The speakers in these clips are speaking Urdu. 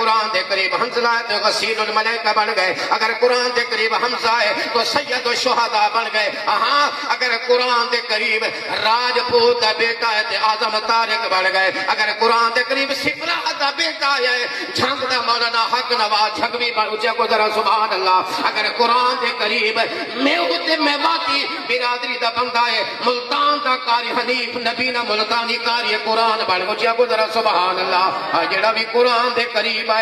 قرآن دے قریب حنزلہ ہے تو غسیل الملائکہ بن گئے، اگر قرآن دے قریب حمزہ ہے تو سید الشہداء بن گئے، ہاں اگر قرآن دے قریب راجپوت دا بیٹا ہے تو اعظم طارق بن گئے، اگر قرآن دے قریب سپرہ دا بیٹا ہے جھنگ دا مولانا حق نواز جھنگوی بن اچھا کو ذرا سبحان اللہ، اگر قرآن دے قریب میوت میواتی برادری دا بندہ ہے ملتان دا قاری حنیف نبی نہ ملتانی قاری قرآن بن اچھا کو ذرا سبحان اللہ، جڑا بھی قرآن دے قریب ہے،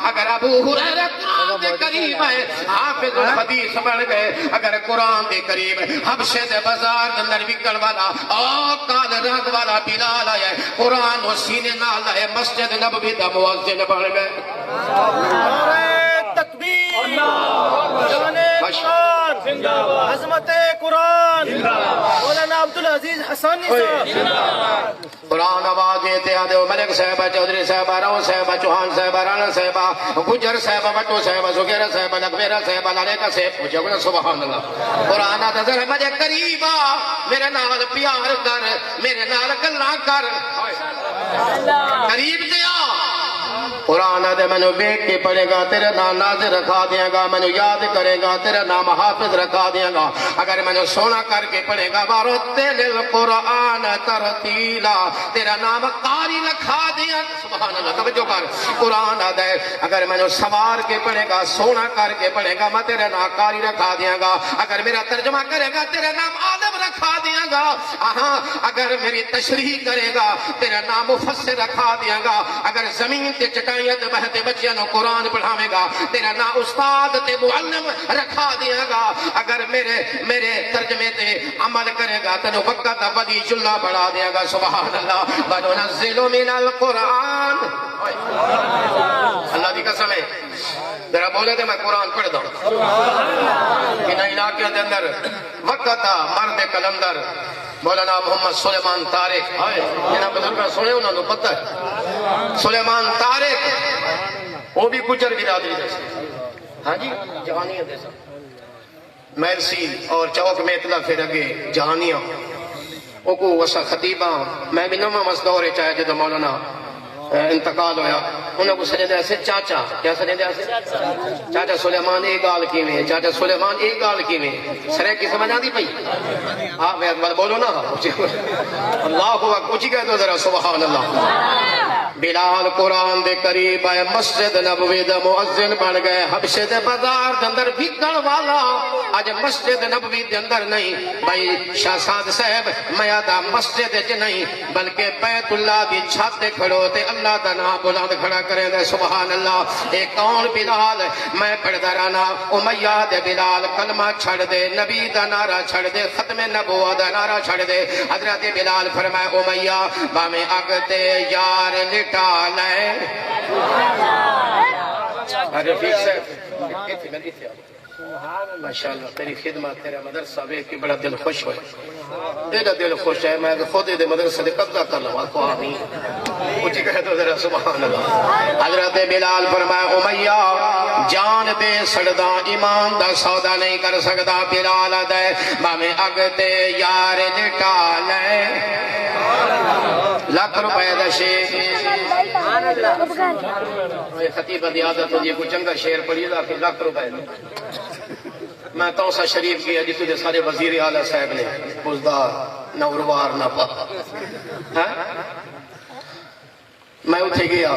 اگر ابو ہریرہ قرآن دے قریب ہے حافظ الحدیث بن گئے، اگر قرآن دے قریب حبشے دے بازار دے اندر وکڑ والا کال رنگ والا بلال ہے، قرآن و سینے نال ہے، مسجد نبوی دا مؤذن بن گئے۔ تکبیر، جانے قرآن، عظمت قرآن، مولانا عبدالعزیز حسانی صاحب، قرآن آواز دیتے آدھے ملک صاحبہ چودھری صاحبہ رو صاحبہ چوہان صاحبہ رانا صاحبہ گجر صاحبہ بٹو صاحبہ زگیر صاحبہ لکبیرہ صاحبہ لالےکہ صاحب مجھے گنا سبحان اللہ۔ قرآن آدھے ذرا مجھے قریبا میرے نال پیار کر، میرے نال گلہ کر، قریب دیا۔ قرآن آدھے میں نے بیٹھ کے پڑھے گا تیرے نام ناظر رکھا دیا گا، میں نے یاد کرے گا تیرے نام حافظ رکھا دیا گا، اگر میں نے سونا کر کے پڑھے گا وَرَتِّلِ الْقُرْآنَ تَرْتِيلًا تیرا نام قاری رکھا دیا، سبحان اللہ توجہ کر۔ قرآن آدھے اگر میں نے سوار کے پڑھے گا سونا کر کے پڑھے گا میں تیرے نام قاری رکھا دیا گا، اگر میرا ترجمہ کرے گا تیرے نام عالم رکھا دیا گا، اگر میری تشریح کرے گا تیرا نام مفسر رکھا دیا گا، اگر زمین تے چٹائیت بہتے بچیاں نو قرآن پڑھاوے گا تیرا نام استاد تے معلم رکھا دیا گا، اگر میرے ترجمے تے عمل کرے گا تنو وقت ولی جلہ بڑھا دیا گا، سبحان اللہ۔ وَنُنَزِّلُ مِنَ الْقُرْآنِ اللہ دی قسم ہے ذرا بولے تھے میں قرآن پڑھ دوں کہ نہ علاقے دے اندر وقت مرد کلندر مولانا محمد سلیمان طارق جناب بزرگاں سنے انہوں نے پتہ ہے سلیمان طارق وہ بھی گجر برادری جیسے ہاں جی جہانیہ جیسا میرسی اور چوک میں اطلاع پھر اگے جہانیہ وہ کو وسا خطیبہ میں بھی نمہ مصدور چاہے جدو مولانا انتقال ہویا انہوں کو سنے دے ایسے چاچا کیا سنے دے ایسے چاچا سلیمان ایک گال کی میں چاچا سلیمان ایک گال کی میں سرے کی سمجھ آدھی پئی ہاں میں اکبر بولو نا اللہ اکبر اچھی کہہ دو ذرا سبحان اللہ۔ بلال قرآن دے قریب آئے مسجد نبوی دا مؤذن بن گئے، حبشے دے بازار دے اندر بھیکڑ والا آج مسجد نبوی دے اندر نہیں بھائی شاہزاد صاحب میادہ مسجد چ نہیں بلکہ بیت اللہ دی چھاتے کھڑو تے اللہ دا نام بلند کھڑا کریں دے سبحان اللہ۔ ایک کون بلال میں پڑھدا رانا امیہ دے بلال کلمہ چھڑ دے نبی دا نعرہ چھڑ دے ختم نبوت دا نعرہ چھڑ دے، حضرت بلال فرمائے امیہ بامے اگتے یار لٹا لائے رفیق صاحب ماشاءاللہ تیری خدمت تیرا مدرسہ بے کی بڑا دل خوش ہوئے تیرا دل خوش ہے میں خود دے مدرسہ دے قبضہ کر لوں کو آمین اچھی کہہ تو ذرا سبحان اللہ۔ حضرت بلال فرمائے امیہ جان دے سڑدا ایمان دا سودا نہیں کر سکتا بلال دے بامے اگتے یار لٹا لے لاکھ روپے دا شیر خطیبہ دی عادت ہوتی ہے کوئی چنگا شیر پڑھی دا پھر لاکھ روپے میں توسا شریف کی جس دے سارے وزیر اعلیٰ صاحب نے بزدار نہ اروار نہ پا میں اتھے گیا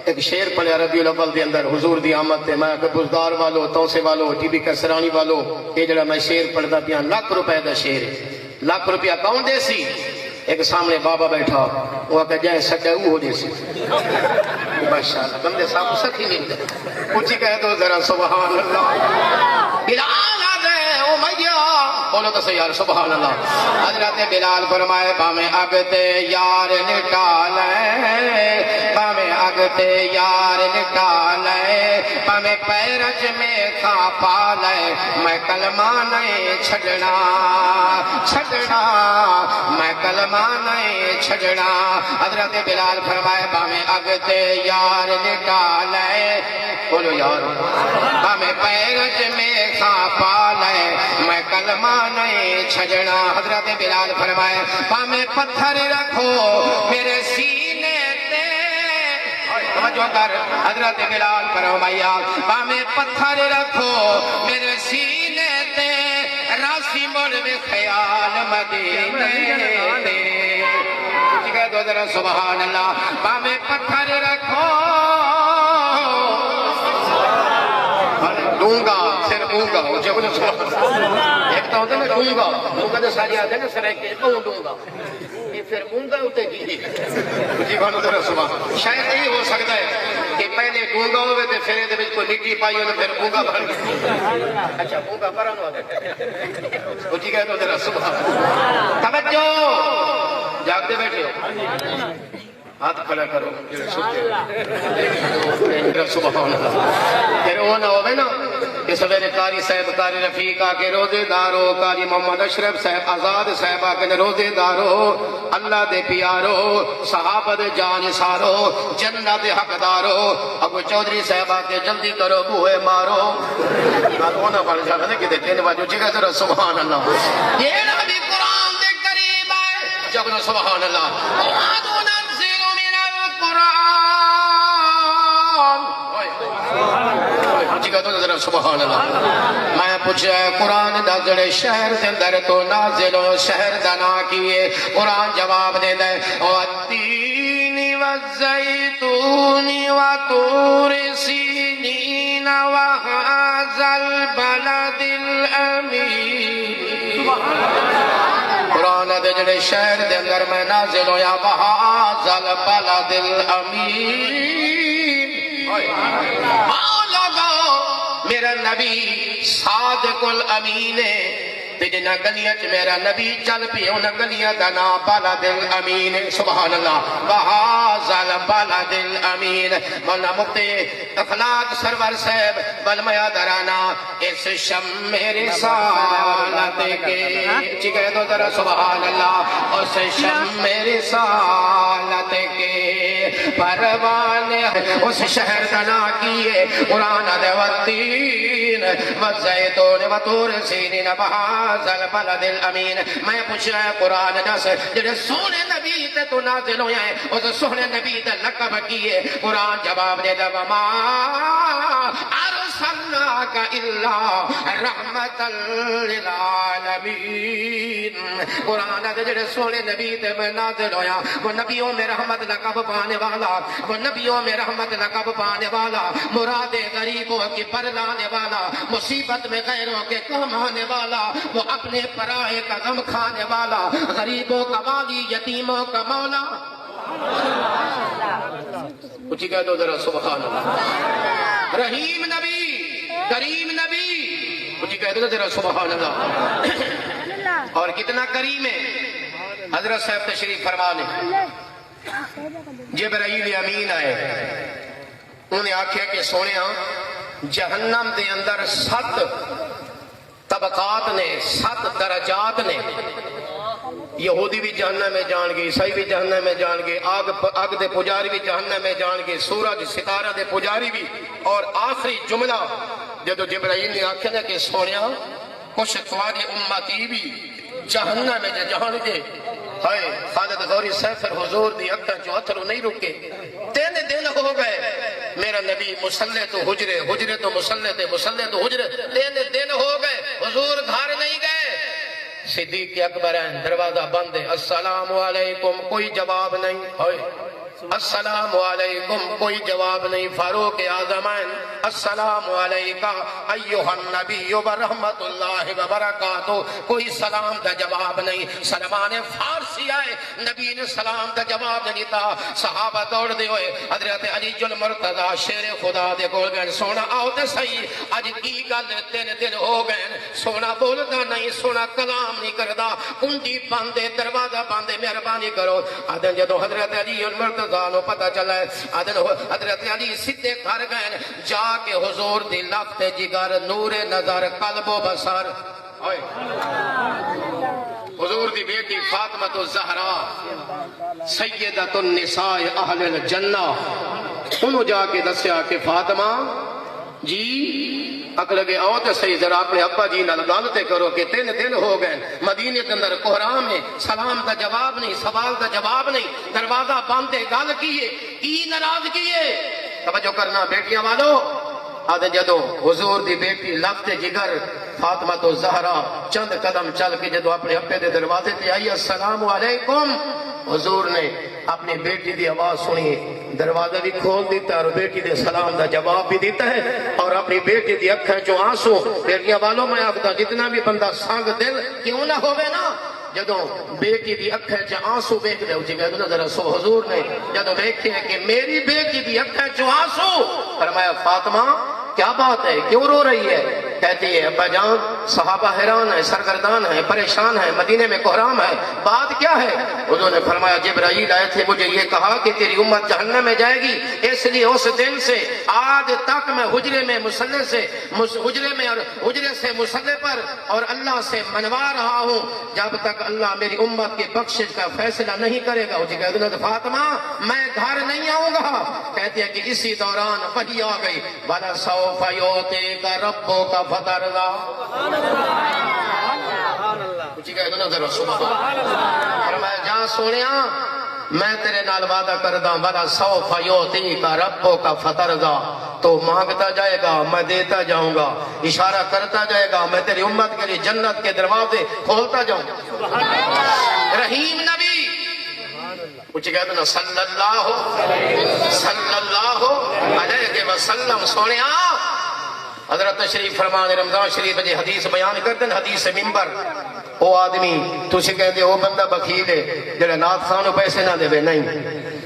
ایک شیر پڑھیا ربیع الاول دے اندر حضور دی آمد تے میں بزدار والو توسے والو ٹی بی کسرانی والو یہ جڑا میں شیر پڑھدا پیا لاکھ روپے دا شیر لاکھ روپیہ کون دے سی ایک سامنے بابا بیٹھا وہ کہ جائے سکے وہ دے سی ماشاءاللہ بندے صاحب سکھی نہیں دے اچھی کہہ دو ذرا سبحان اللہ۔ بلال آدھے امیہ بولو تو سیار سبحان اللہ۔ حضرت بلال فرمائے بامے اگتے یار لٹا لے بامے اگتے یار لٹا لے بامے پیرج میں کھا پا لے میں کلمہ نہیں چھڑنا میں کلمہ نہیں چھڑنا۔ حضرت بلال فرمائے بامے اگتے یار لٹا لے بولو یار بامے پیرج میں کھا پا لے میں کلمہ نہیں چھڑنا۔ حضرت بلال فرمائے بامے پتھر رکھو میرے سینے تے توجہ کر حضرت بلال فرمایا پامے پتھر رکھو میرے سینے تے راسی مڑ میں خیال مدینے تے کہہ دو ذرا سبحان اللہ پامے پتھر رکھو ڈونگا پھر اونگا ایک تو ہوتا ہے نا ڈونگا ڈونگا تو ساری آتے ہیں نا سر ایک ڈونگا یہ پھر اونگا ہوتے کی جی بھانو ذرا سبحان شاید یہی ہو سکتا ہے کہ پہلے ڈونگا ہوئے تھے پھر دے کوئی مٹی پائی ہو تو پھر اونگا بھر گئی اچھا اونگا بھرا نو آتے جی کہہ دو ذرا سبحان توجہ جاگتے بیٹھے ہو ہاتھ کھڑا کرو سبحان اللہ پھر وہ نہ ہوئے نا کہ سویرے قاری صاحب قاری رفیق آکے روزے دارو قاری محمد اشرف صاحب آزاد صاحب آکے روزے دارو اللہ دے پیارو صحابہ دے جان سارو جنہ دے حق دارو ابو چودھری صاحب آکے جلدی کرو بوئے مارو وہ نہ پڑھ جانا کہ دیکھیں باجو جگہ ذرا سبحان اللہ یہ نبی قرآن دے قریب آئے جب سبحان اللہ سبحان اللہ میں پوچھا قرآن دا جڑے شہر دے اندر تو نازل ہو شہر دا نا کیے قرآن جواب دے دے والتین والزیتون وطور سینین وهذا البلد الامین قرآن دے جڑے شہر دے اندر میں نازل ہو یا وهذا البلد الامین میرا نبی صادق الامین ہے جنہ گلیاں چ میرا نبی چل پی ان گلیاں دا نام بلد الامین سبحان اللہ وہذا البلد الامین مولانا مفتی اخلاق سرور صاحب بلمیا درانا اس شم رسالت کے کہہ دو ذرا سبحان اللہ اس شم رسالت کے پروانے اس شہر کا نا کیے قرآن دے والتین والزیتون وطور سینین وهذا البلد الامین میں پوچھ رہا ہے قرآن دس جڑے سونے نبی تے تو نازل ہوئے ہیں اس سونے نبی تے لقب کیے قرآن جواب دے دا وما ارسلناک الا رحمتا للعالمین قرآن دے جڑے سونے نبی تے میں نازل ہویا وہ نبیوں میں رحمت لقب پانے والا وہ نبیوں میں رحمت لقب پانے والا مراد غریبوں کی پر لانے والا مصیبت میں غیروں کے کام آنے والا وہ اپنے پرائے کا غم کھانے والا غریبوں کا والی یتیموں کا مولا کچھ کہہ دو ذرا سبحان اللہ رحیم نبی کریم نبی کچھ کہہ دو ذرا سبحان اللہ اور کتنا کریم ہے حضرت صاحب تشریف فرمانے جبرائیل امین آئے انہیں آکھیا کہ سونے جہنم دے اندر 7 طبقات نے 7 درجات نے یہودی بھی جہنم میں جان گے عیسائی بھی جہنم میں جان گے آگ دے پجاری بھی جہنم میں جان گے سورج ستارہ دے پجاری بھی اور آخری جملہ جدو جبرائیل نے آکھیا نا کہ سونیا کچھ تمہاری امتی بھی جہنم میں جان گے ہائے خالد غوری سیفر حضور دی اکھاں جو اتھرو نہیں رکے 3 دن ہو گئے میرا نبی مسلح تو حجرے حجرے تو مسلح تے مسلح تو حجرے 3 دن ہو گئے حضور گھر نہیں گئے صدیق اکبر ہیں دروازہ بند ہے السلام علیکم کوئی جواب نہیں ہوئے السلام علیکم کوئی جواب نہیں فاروق اعظم السلام علیکہ ایوہ النبی ورحمت اللہ وبرکاتہ کوئی سلام دا جواب نہیں سلمان فارسی آئے نبی نے سلام دا جواب نہیں تھا صحابہ دوڑ دے ہوئے حضرت علی المرتضی شیر خدا دے گول گئے سونا آؤ تے صحیح آج کی گل 3 دن ہو گئے سونا بولتا نہیں سونا کلام نہیں کردا کنڈی باندے دروازہ باندے مہربانی کرو آدھن جدو حضرت علی المرتضی نو پتہ چلا ہے آدھن حضرت علی سدھے گھر گئے جا کے حضور دی لفت جگر نور نظر قلب و بصر حضور دی بیٹی فاطمہ الزہرا سیدۃ النساء اہل الجنہ انہوں جا کے دسیا کہ فاطمہ جی اک لگے آؤ تو صحیح ذرا اپنے ابا جی نال گل تے کرو کہ 3 دن ہو گئے مدینے کے اندر کوہرام ہے، سلام کا جواب نہیں، سوال کا جواب نہیں، دروازہ بند ہے، گل کیے کی ناراضگی ہے؟ توجہ کرنا بیٹیاں والو، آدھے جدو حضور دی بیٹی لفظ جگر فاطمہ تو زہرا چند قدم چل کے جدو اپنے ابے دے دروازے تے آئی السلام علیکم، حضور نے اپنی بیٹی دی آواز سنی، دروازہ بھی کھول دیتا اور بیٹی دے سلام دا جواب بھی دیتا ہے، اور اپنی بیٹی دی اکھیں چوں آنسو، بیٹیاں والوں میں آخدا جتنا بھی بندہ سنگ دل کیوں نہ ہوئے نا، جدو بیٹی دی اکھیں چوں آنسو بیٹھ دے اچھی گئے ذرا سو حضور نے جدو دیکھے کہ میری بیٹی دی اکھیں چوں آنسو، فرمایا فاطمہ کیا بات ہے، کیوں رو رہی ہے؟ کہتی ہے ابا جان صحابہ حیران ہیں، سرگردان ہیں، پریشان ہیں، مدینے میں کوہرام ہے، بات کیا ہے؟ حضور نے فرمایا جبرائیل آئے تھے، مجھے یہ کہا کہ تیری امت جہنم میں جائے گی، اس لیے اس دن سے آج تک میں حجرے میں مسلح سے حجرے میں اور حجرے سے مسلح پر اور اللہ سے منوا رہا ہوں جب تک اللہ میری امت کی بخشش کا فیصلہ نہیں کرے گا۔ مجھے کہہ دوں فاطمہ میں گھر نہیں آؤں گا، کہتی ہے کہ اسی دوران وحی آ گئی والا سوف یعطیک ربک فترضی، مجھے کہہ دوں ذرا سبحان اللہ، فرمایا جا سونیا میں تیرے نال وعدہ کردہ والا سوف یعطیک ربک فترضی، تو مانگتا جائے گا میں دیتا جاؤں گا، اشارہ کرتا جائے گا میں تیری امت کے لیے جنت کے دروازے کھولتا جاؤں گا۔ رحیم نبی کچھ کہتے ہیں صلی اللہ علیہ وسلم، سونیا حضرت تشریف فرمان رمضان شریف جی حدیث بیان کرتے ہیں، حدیث ممبر او آدمی تسی کہندے او بندہ بخیل ہے جڑا نعت خان نو پیسے نہ دے، نہیں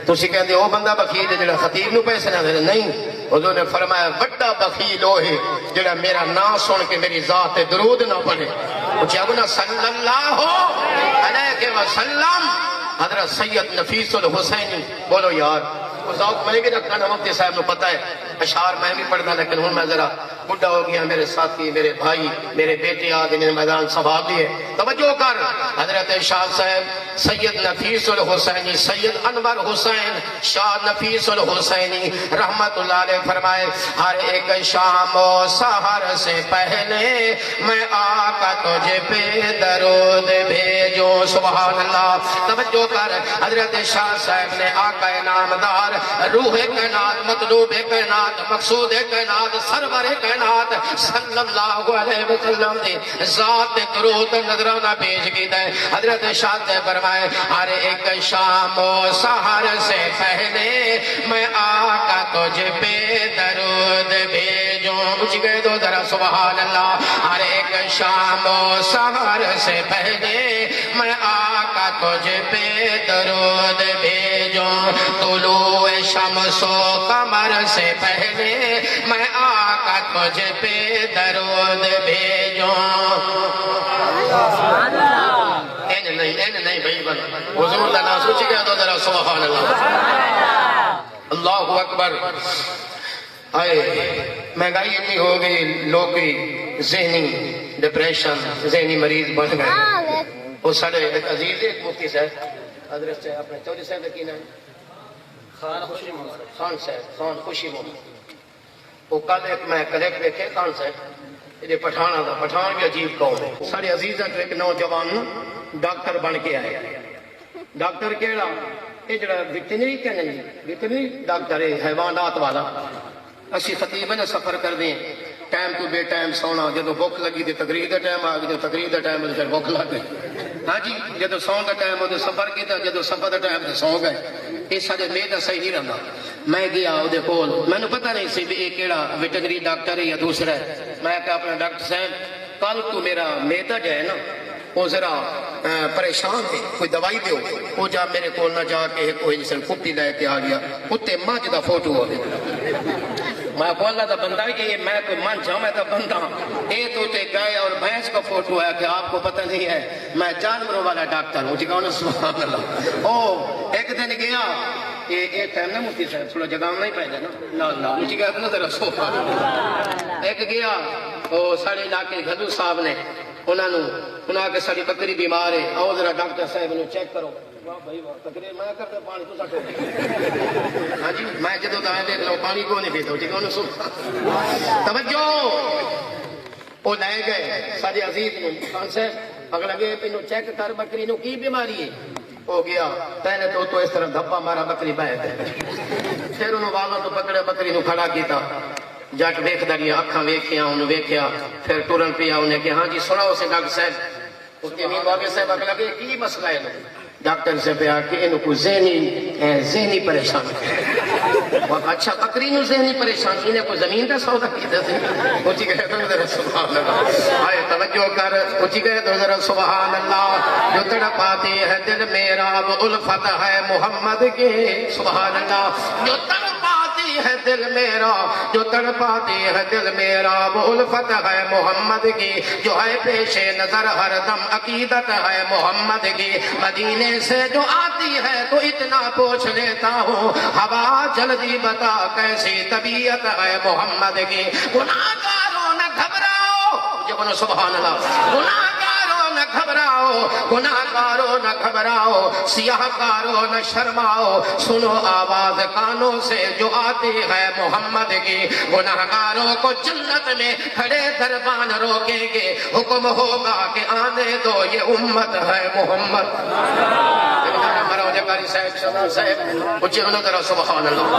تسی کہندے او بندہ بخیل ہے جڑا خطیب نو پیسے نہ دے، نہیں، حضور نے فرمایا بڑا بخیل وہ ہے جڑا میرا نام سن کے میری ذات درود نہ پڑھے۔ کچھ ابنا صلی اللہ علیہ وسلم، حضرت سید نفیس الحسینی، بولو یار ذوق میں بھی رکھنا نا، مفتی صاحب نو پتہ ہے اشعار میں بھی پڑھنا، لیکن ہوں میں ذرا بڑھا ہو گیا، میرے ساتھی میرے بھائی میرے بیٹے آگے نے میدان سنبھال لیے، توجہ کر، حضرت شاہ صاحب سید نفیس الحسینی سید انور حسین شاہ نفیس الحسینی رحمت اللہ علیہ فرمائے ہر ایک شام و سحر سے پہلے میں آقا تجھے پہ درود بھیجوں، سبحان اللہ، توجہ کر، حضرت شاہ صاحب نے آقا نامدار روح کائنات مطلوب کائنات مقصود کائنات سرور کائنات صلی اللہ علیہ وسلم نے ذات درود نظرانہ پیش کی ہے۔ حضرت شاہ سے فرمائے ہر ایک شام و سحر سے پہلے میں آقا تجھ پہ درود بھیجوں، مجھ گئے دو ذرا سبحان اللہ، ہر ایک شام و سحر سے پہلے میں آقا تجھ پہ درود بھیجوں، طلوع شمس و قمر سے پہلے میں آقا تجھ پہ درود بھیجوں۔ این نہیں بھائی بن حضور دا نام سوچی گیا تو ذرا سبحان اللہ، اللہ اکبر۔ آئے مہنگائی اتنی ہو گئی، لوگ ذہنی ڈپریشن ذہنی مریض بن گئے۔ وہ سارے ایک عزیز ایک مفتی صاحب حضرت سے اپنے چودھری صاحب کی نام خان صاحب خان خوشی محمد، وہ کل ایک میں کلیکٹ دیکھے خان صاحب یہ پٹھانا تھا، پٹھان بھی عجیب قوم ہے، سارے عزیز ہے ایک نوجوان ڈاکٹر بن کے آئے، ڈاکٹر کیڑا یہ جڑا ویٹرنری کہنے جی ویٹرنری ڈاکٹر ہے حیوانات والا، اسی خطیب ہے نا سفر کر دیں ٹائم تو بے ٹائم سونا، جدو بھوک لگی تو تقریر کا ٹائم آ گیا، جب تقریر کا ٹائم پھر بھوک لگ گئی، ہاں جی جدو سون کا ٹائم ہو تو سفر کیا، جدو سفر کا ٹائم تو سو گئے، یہ سارے میرا صحیح نہیں رہتا۔ میں گیا وہ کول، مینو پتہ نہیں سی بھی یہ کہڑا ویٹرنری ڈاکٹر ہے یا دوسرا ہے، میں کہا اپنا ڈاکٹر صاحب کل تو میرا میدا جو ہے نا وہ ذرا پریشان ہے، کوئی دوائی دیو، وہ جا میرے کول نہ جا کے کوئی جسے کتی لے کے آ گیا، کتے مجھ دا فوٹو ہو گیا، میں کو اللہ دا بندہ کہ یہ میں کوئی من جاؤں، میں دا بندہ یہ تو تے گئے اور بھینس کا فوٹو ہے کہ آپ کو پتہ نہیں ہے میں جانوروں والا ڈاکٹر ہوں، جی کہوں سبحان اللہ۔ او ایک دن گیا یہ ٹائم نا مفتی صاحب تھوڑا جگہ نہیں پہلے نا لا مجھے کہتے نا ذرا سبحان اللہ، ایک گیا وہ سارے علاقے گھدو صاحب نے انہوں کے ساری بکری بیمار ہے، آؤ ذرا ڈاکٹر صاحب نے چیک کرو، تقریر میں کرتے پانی تو سٹے ہاں جی میں جدو تو دیکھ لو پانی کو نہیں پیتا جی کون سن توجہ وہ لے گئے سارے عزیز خان صاحب اگر لگے پینو چیک کر بکری نو کی بیماری ہے ہو گیا پہلے تو اس طرح دھپا مارا بکری بہ گئے پھر انہوں والوں تو پکڑے بکری نو کھڑا کیتا جٹ ویکھدا گیا اکھاں ویکھیاں انہوں ویکھیا پھر ٹرن پیا انہیں کہ ہاں جی سناؤ سے ڈاکٹر صاحب اس کے مین واقع صاحب اگر لگے کی مسئلہ ہے ڈاکٹر سے پیا کہ انہوں کو ذہنی پریشان اچھا بکری نو ذہنی پریشان انہیں کو زمین کا سودا کیتا تھے اچھی کہے تو ذرا سبحان اللہ آئے توجہ کر اچھی کہے تو ذرا سبحان اللہ جو تڑپاتی ہے دل میرا وہ الفت ہے محمد کے سبحان اللہ جو تڑپاتی ہے دل میرا جو تڑپاتی ہے دل میرا وہ الفت ہے محمد کی جو ہے پیش نظر ہر دم عقیدت ہے محمد کی مدینے سے جو آتی ہے تو اتنا پوچھ لیتا ہوں ہوا جلدی بتا کیسی طبیعت ہے محمد کی گناہگاروں نہ گھبراؤ جو بنو سبحان اللہ گناہگاروں نہ گھبراؤ گناہگاروں نہ گھبراؤ سیاہ کاروں نہ شرماؤ سنو آواز کانوں سے جو آتی ہے محمد کی گناہگاروں کو جنت میں کھڑے دربان روکیں گے حکم ہوگا کہ آنے دو یہ امت ہے محمد ہمارا جکاری صاحب شمع صاحب اچھے انہوں ذرا سبحان اللہ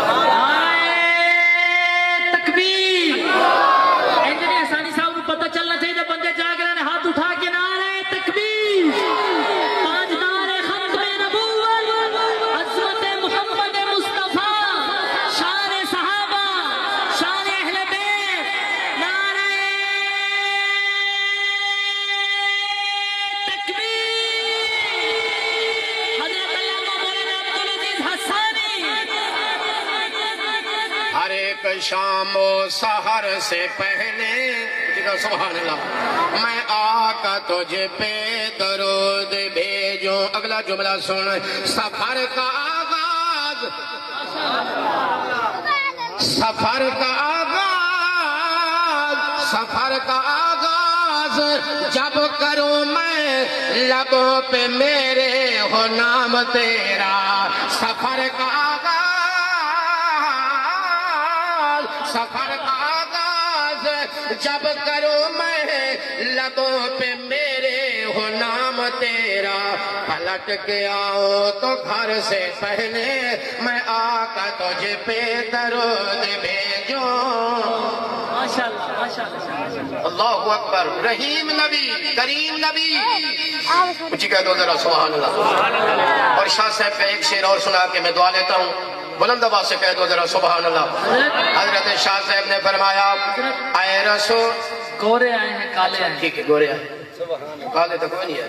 تکبیر انجنی احسانی صاحب کو پتہ چلنا چاہیے بندے جاگ رہے ہیں ہاتھ اٹھا کے نعرہ تکبیر تاجدار ختم نبوت عظمت محمد مصطفیٰ شان صحابہ شان اہل بیت نعرہ تکبیر حضرت علامہ مولانا عبدالعزیز حسانی ہر ایک شام و سحر سے پہلے سبحان اللہ میں آقا تجھ پہ درود بھیجوں اگلا جملہ سن سفر کا آغاز سفر کا آغاز سفر کا آغاز جب کروں میں لبوں پہ میرے ہو نام تیرا سفر کا آغاز سفر کا آغاز جب کروں میں لبوں پہ میرے ہو نام تیرا پلٹ کے آؤ تو گھر سے پہلے میں آقا تجھ پہ درود بھیجوں ماشاءاللہ ماشاءاللہ اللہ اکبر رحیم نبی کریم نبی کچھ کہہ دو ذرا سبحان اللہ اور شاہ صاحب کا ایک شعر اور سنا کے میں دعا لیتا ہوں بلند آواز سے کہہ دو ذرا سبحان اللہ حضرت شاہ صاحب نے فرمایا اے رسول گورے آئے ہیں کالے آئے ہیں ٹھیک ہے گورے آئے کالے تو کوئی نہیں ہے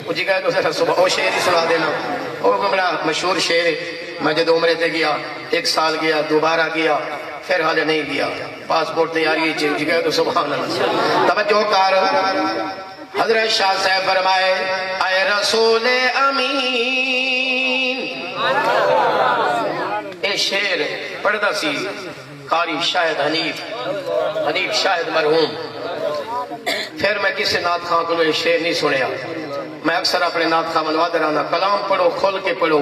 مجھے کہہ دو ذرا صبح وہ شعر ہی سنا دینا وہ بڑا مشہور شعر ہے میں جب عمرے تے گیا 1 سال گیا دوبارہ گیا پھر حالے نہیں گیا پاسپورٹ تیاری چیز گئے تو سبحان اللہ توجہ کر حضرت شاہ صاحب فرمائے اے رسول امین اے شعر پڑھتا سی قاری شاہد حنیف شاہد مرحوم پھر میں کسی نعت خان کو یہ شعر نہیں سنیا میں اکثر اپنے نعت خان منوا درانا کلام پڑھو کھول کے پڑھو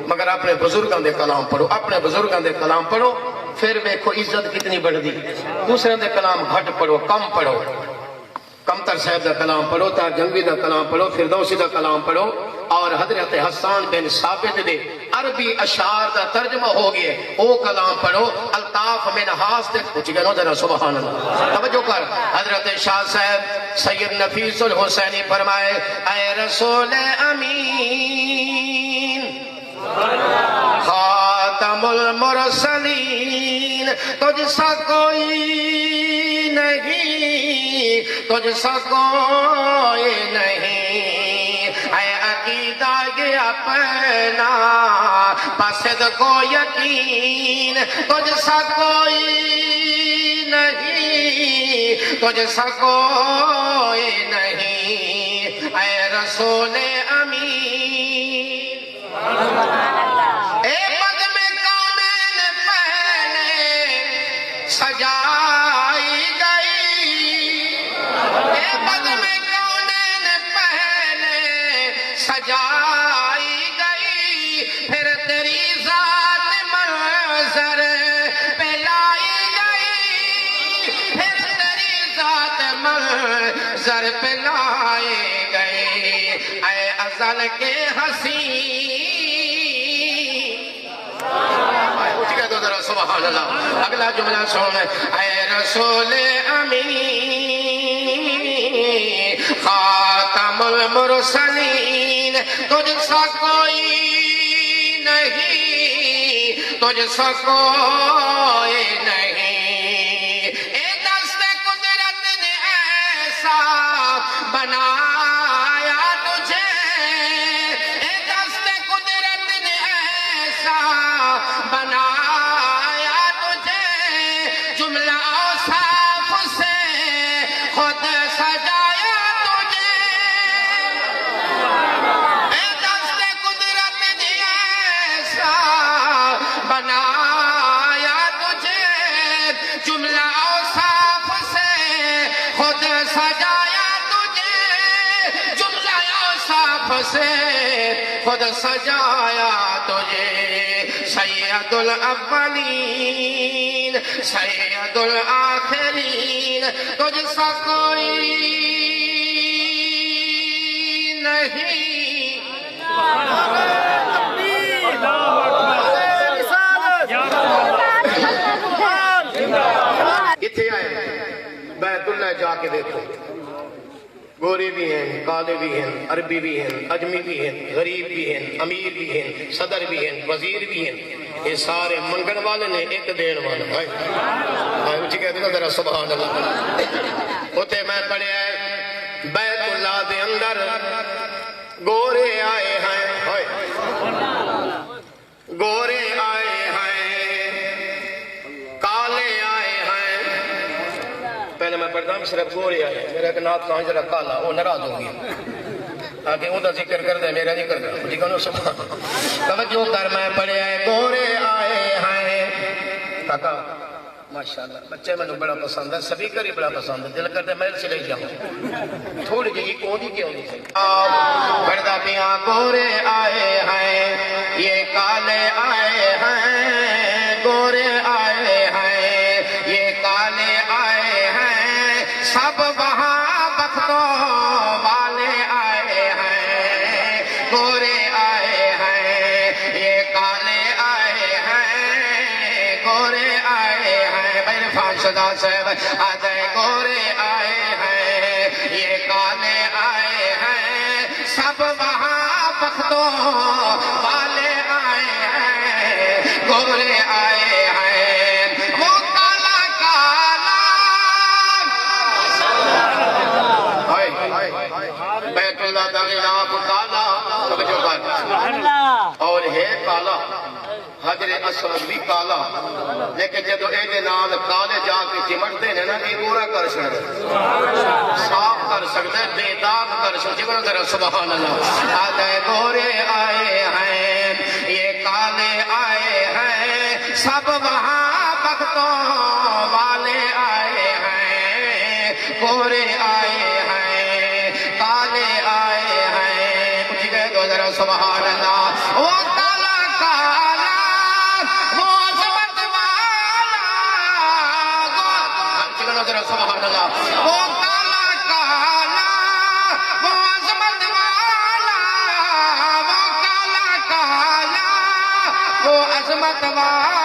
مگر اپنے بزرگاں دے کلام پڑھو اپنے بزرگاں دے کلام پڑھو پھر دیکھو عزت کتنی بڑھ دی دوسرے دے کلام گھٹ پڑھو کم پڑھو کمتر صاحب دا کلام پڑھو تار جنگی دا کلام پڑھو فردوسی دا کلام پڑھو اور حضرت حسان بن ثابت دے عربی اشعار دا ترجمہ ہو گئے او کلام پڑھو الطاف من حاس دے کچھ گنو ذرا سبحان اللہ توجہ کر حضرت شاہ صاحب سید نفیس الحسینی فرمائے اے رسول امین خاتم المرسلین تجھ سا کوئی نہیں تجھ سا کوئی نہیں اے عقیدہ یہ اپنا پسد کو یقین تجھ سا کوئی نہیں تجھ سا کوئی نہیں اے رسول امین اے پد میں کونین پہلے سجائی گئی اے پد میں کونین پہلے سجائی منظر پہ لائے گئے اے ازل کے حسین اٹھ گئے تو ذرا سبحان اللہ اگلا جملہ سن اے رسول امین خاتم المرسلین تجھ سا کوئی نہیں تجھ سا کوئی نہیں اے دست قدرت نے ایسا بنایا تجھے اے دست قدرت نے ایسا بنایا تجھے جملہ اوصاف سے خود سجایا تجھے اے دست قدرت نے ایسا بنایا تجھے جملہ اوصاف سے خود سجایا تجھے جملہ اوصاف سے خود سجایا تجھے سید الاولین سید الآخرین تجھ سا کوئی نہیں کتنے آئے بیت اللہ جا کے دیکھو گورے بھی ہیں کالے بھی ہیں عربی بھی ہیں اجمی بھی ہیں غریب بھی ہیں امیر بھی ہیں صدر بھی ہیں وزیر بھی ہیں یہ سارے منگن والے نے ایک دین والے اچھی کہتے ہیں ذرا سبحان اللہ ہوتے میں پڑھے ہیں بیت اللہ دے اندر گورے آئے ہیں گورے آئے ہیں کالے آئے ہیں پہلے میں پڑھتا ہوں صرف گورے آئے میرا ایک نات کہاں جرا کالا وہ ناراض ہو گیا آگے وہ دا ذکر کر دے میرا نہیں کرتا جی کہنو سبحان توجہ کر میں پڑھے ہیں گورے آئے ہیں کاکا ماشاءاللہ بچے میں نے بڑا پسند ہے سبھی کر ہی بڑا پسند ہے دل کرتے میں سے لے جاؤں تھوڑی جی کون ہی کیوں نہیں پردہ پیاں گورے آئے ہیں یہ کالے آئے ہیں گورے آئے ہیں یہ کالے آئے ہیں سب وہاں بختوں والے آئے ہیں گورے آئے ہیں یہ کالے آئے ہیں گورے آئے ہیں بھائی فانشدہ صاحب آجائے گورے آئے ہیں یہ کالے آئے ہیں سب وہاں بختوں والے آئے ہیں گورے آئے ہیں وہ کالا کالا بیت اللہ تعالیٰ کالا اور ہے کالا حجر اسود بھی کالا لیکن جدو ایدے نال کالے جا کے چمٹتے ہیں نا یہ گورا کر سکتے صاف کر سکتے بے داغ کر سکتے سبحان اللہ آجائے گورے آئے ہیں یہ کالے آئے ہیں سب وہاں بختوں والے آئے ہیں گورے آئے ہیں کالے آئے ہیں کچھ گئے تو ذرا سبحان اللہ وہ کالا کالا وہ عظمت والا ذرا سبحان اللہ وہ کالا کالا وہ عظمت والا وہ کالا کالا وہ عظمت والا